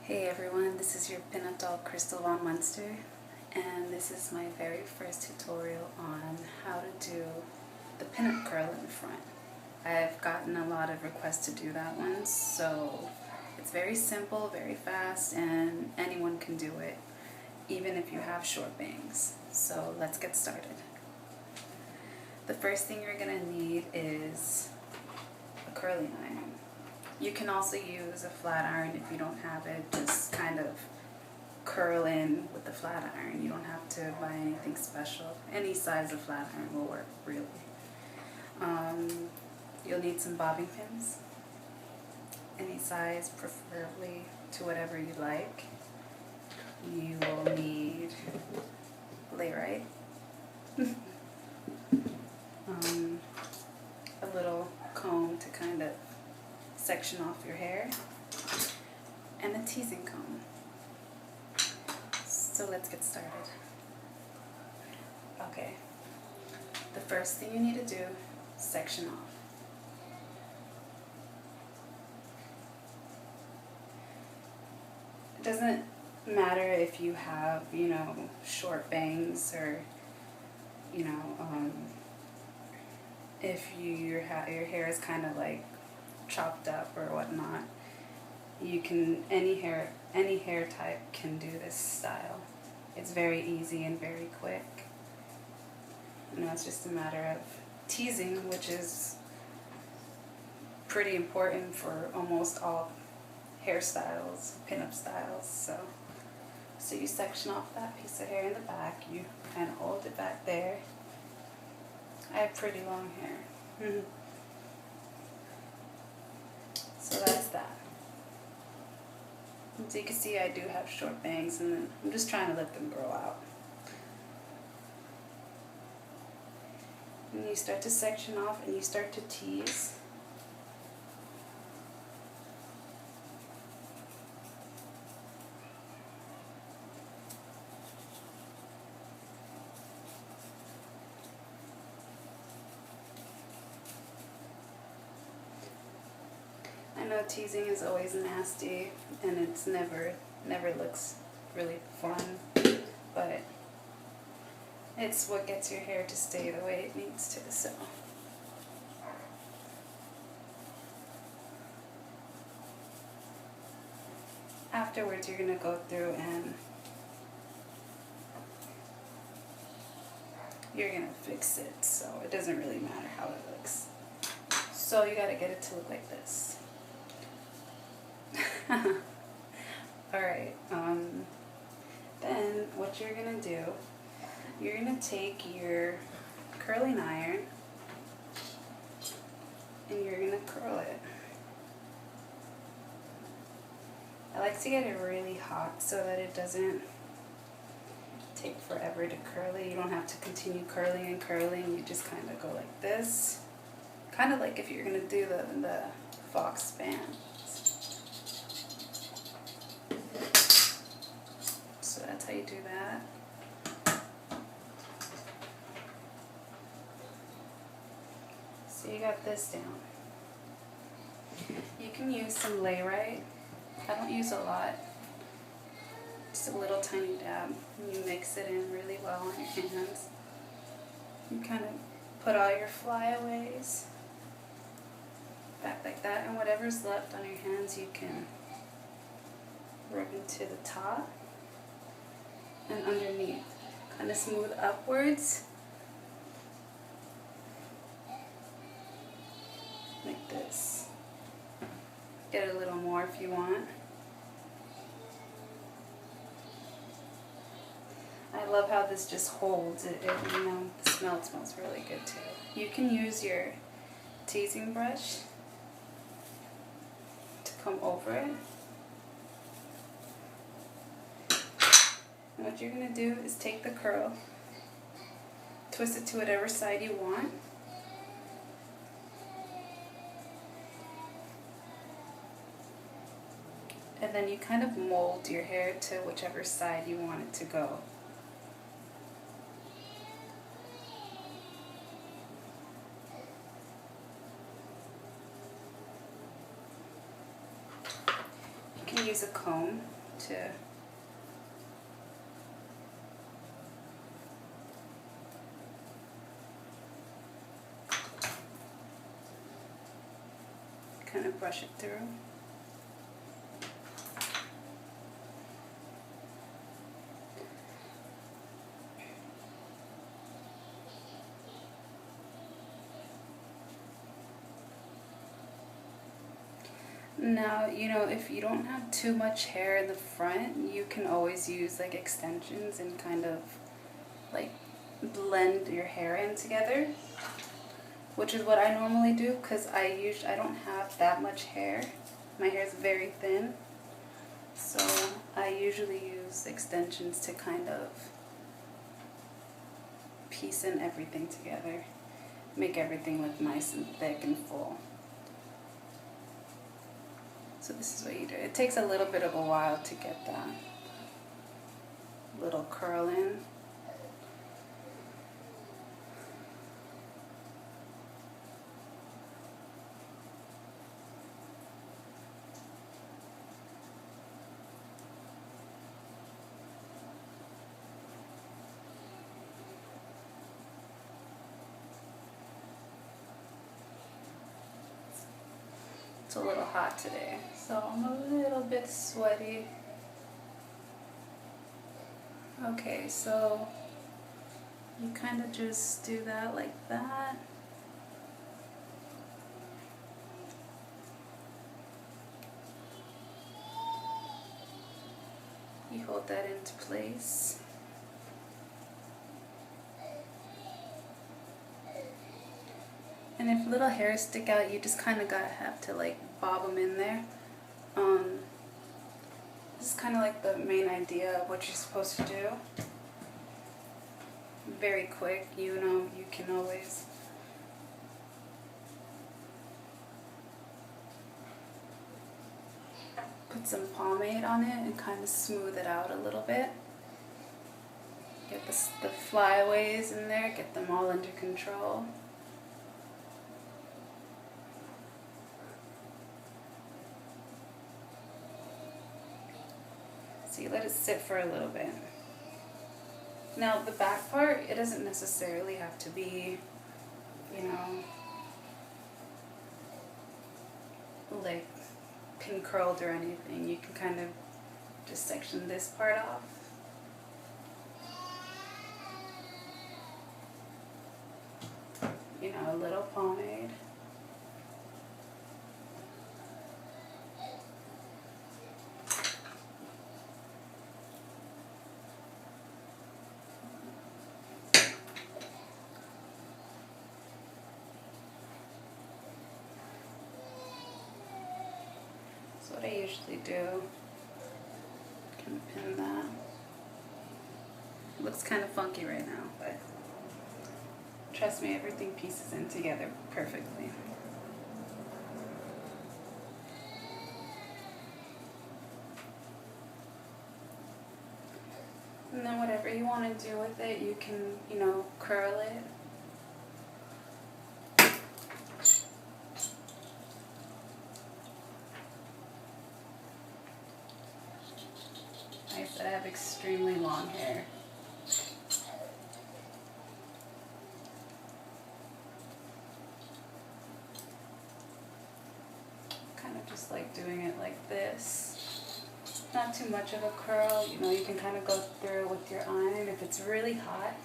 Hey everyone, this is your Pinup doll Crystal von Munster, and this is my very first tutorial on how to do the pinup curl in the front. I've gotten a lot of requests to do that one, so it's very simple, very fast, and anyone can do it, even if you have short bangs. So let's get started. The first thing you're going to need is a curling iron. You can also use a flat iron if you don't have it. Just kind of curl in with the flat iron. You don't have to buy anything special. Any size of flat iron will work, really. You'll need some bobbing pins. Any size, preferably to whatever you like. You will need layrite. A little comb to kind of section off your hair, and a teasing comb. So let's get started. Okay, the first thing you need to do is section off. It doesn't matter if you have, short bangs or, if your hair is kind of like chopped up or whatnot. You can, any hair type can do this style. It's very easy and very quick. It's just a matter of teasing, which is pretty important for almost all hairstyles, pinup styles. So you section off that piece of hair in the back. You kind of hold it back there. I have pretty long hair. So that's that. And so you can see I do have short bangs, and then I'm just trying to let them grow out. And you start to section off and you start to tease. I know teasing is always nasty and it's never looks really fun, but it's what gets your hair to stay the way it needs to. So afterwards you're going to go through and you're going to fix it, so it doesn't really matter how it looks. So you got to get it to look like this. Alright, then what you're going to do, you're going to take your curling iron and you're going to curl it. I like to get it really hot so that it doesn't take forever to curl it. You don't have to continue curling and curling. You just kind of go like this. Kind of like if you're going to do the fox span. So that's how you do that. So you got this down. You can use some layrite. I don't use a lot. Just a little tiny dab. And you mix it in really well on your hands. You kind of put all your flyaways back like that, and whatever's left on your hands you can rub into the top and underneath. Kind of smooth upwards. Like this. Get a little more if you want. I love how this just holds it. The smell smells really good too. You can use your teasing brush to come over it. And what you're going to do is take the curl, twist it to whatever side you want. And then you kind of mold your hair to whichever side you want it to go. You can use a comb to kind of brush it through. Now, you know, if you don't have too much hair in the front, you can always use like extensions and kind of like blend your hair in together, which is what I normally do because I don't have that much hair. My hair is very thin, so I usually use extensions to kind of piece in everything together, make everything look nice and thick and full. So this is what you do. It takes a little bit of a while to get that little curl in. It's a little hot today, so I'm a little bit sweaty. Okay, so you kind of just do that like that. You hold that into place. And if little hairs stick out, you just kind of have to like bob them in there. This is kind of like the main idea of what you're supposed to do. Very quick, you know, you can always put some pomade on it and kind of smooth it out a little bit. Get the flyaways in there, get them all under control. So you let it sit for a little bit. Now the back part, it doesn't necessarily have to be, you know, like pin curled or anything. You can kind of just section this part off. You know, a little pomade. That's what I usually do. Can pin that. It looks kind of funky right now, but trust me, everything pieces in together perfectly. And then whatever you want to do with it, you can, you know, curl it. Like I said, I have extremely long hair. Kind of just like doing it like this. Not too much of a curl, you know, you can kind of go through with your iron. If it's really hot,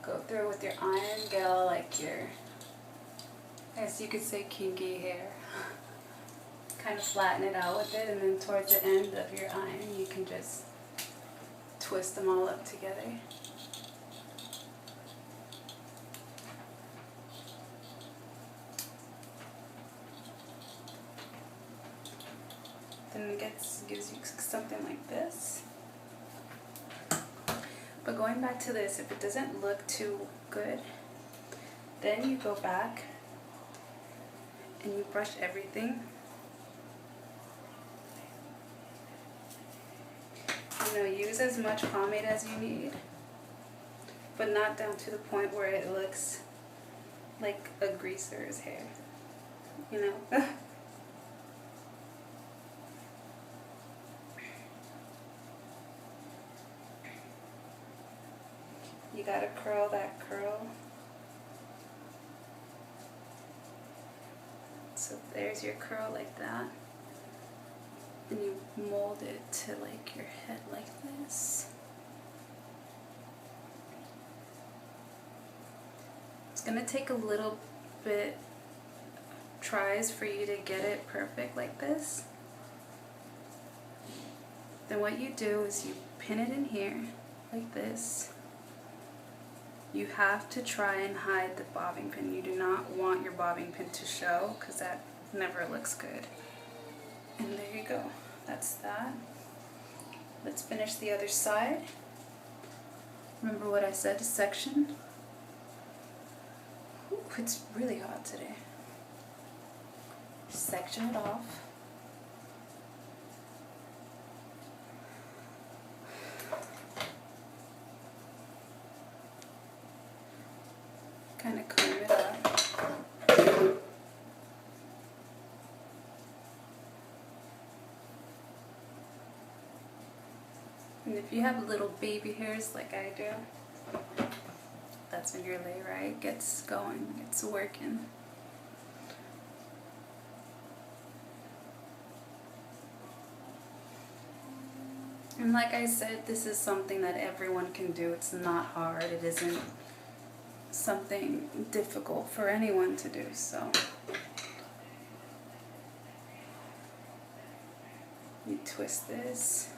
go through with your iron, get all like your, I guess you could say kinky hair. Kind of flatten it out with it, and then towards the end of your iron, you can just twist them all up together. Then it gives you something like this. But going back to this, if it doesn't look too good, then you go back and you brush everything. You know, use as much pomade as you need, but not down to the point where it looks like a greaser's hair, you know? you gotta curl that curl. So there's your curl like that. And you mold it to like your head like this. It's gonna take a little bit tries for you to get it perfect like this. Then what you do is you pin it in here like this. You have to try and hide the bobbing pin. You do not want your bobbing pin to show because that never looks good. And there you go. That's that. Let's finish the other side. Remember what I said to section? Ooh, it's really hot today. Section it off. Kind of comb it up. And if you have little baby hairs like I do, that's when your lay right gets going, gets working. And like I said, this is something that everyone can do. It's not hard. It isn't something difficult for anyone to do, so you twist this.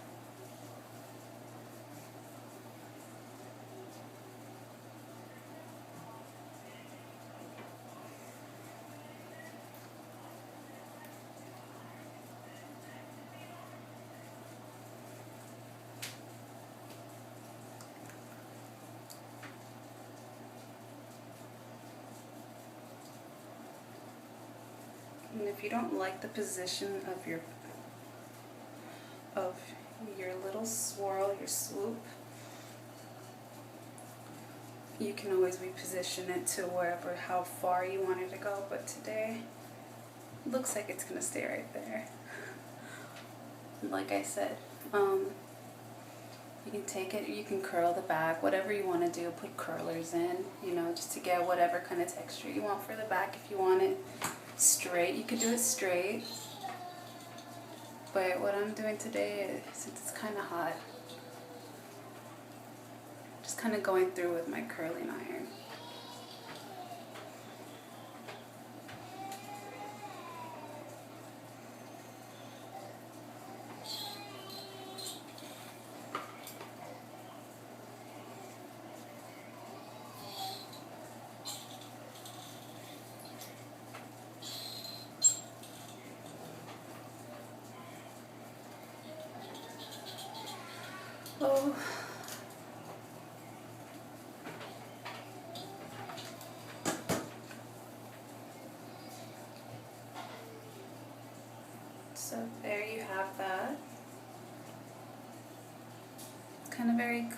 And if you don't like the position of your little swirl, your swoop, you can always reposition it to wherever, how far you want it to go. But today, it looks like it's gonna stay right there. Like I said, you can take it, you can curl the back, whatever you want to do. Put curlers in, you know, just to get whatever kind of texture you want for the back. If you want it straight, you could do it straight. But what I'm doing today, since it's kind of hot, just kind of going through with my curling iron. Oh. So there you have that. Kind of very, you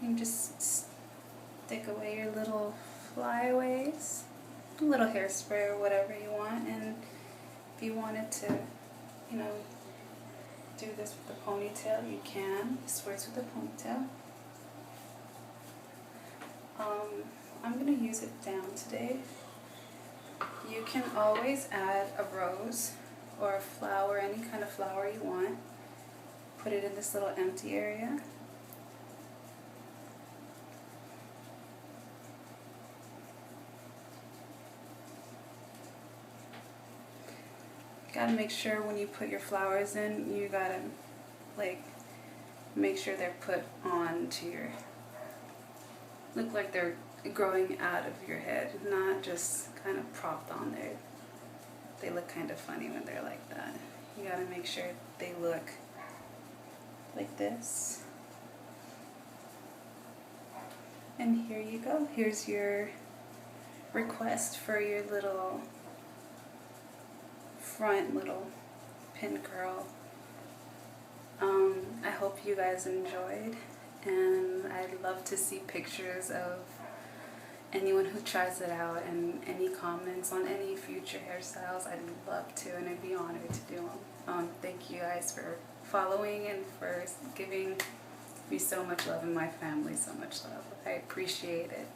can just stick away your little flyaways, a little hairspray or whatever you want. And if you wanted to, you know, do this with a ponytail, you can. This works with a ponytail. I'm going to use it down today. You can always add a rose or a flower, any kind of flower you want. Put it in this little empty area. You gotta make sure when you put your flowers in, you gotta like make sure they're put onto your, look like they're growing out of your head, not just kind of propped on there. They look kind of funny when they're like that. You gotta make sure they look like this. And here you go. Here's your request for your little front little pin curl. I hope you guys enjoyed, and I'd love to see pictures of anyone who tries it out and any comments on any future hairstyles. I'd love to, and I'd be honored to do them. Thank you guys for following and for giving me so much love and my family so much love. I appreciate it.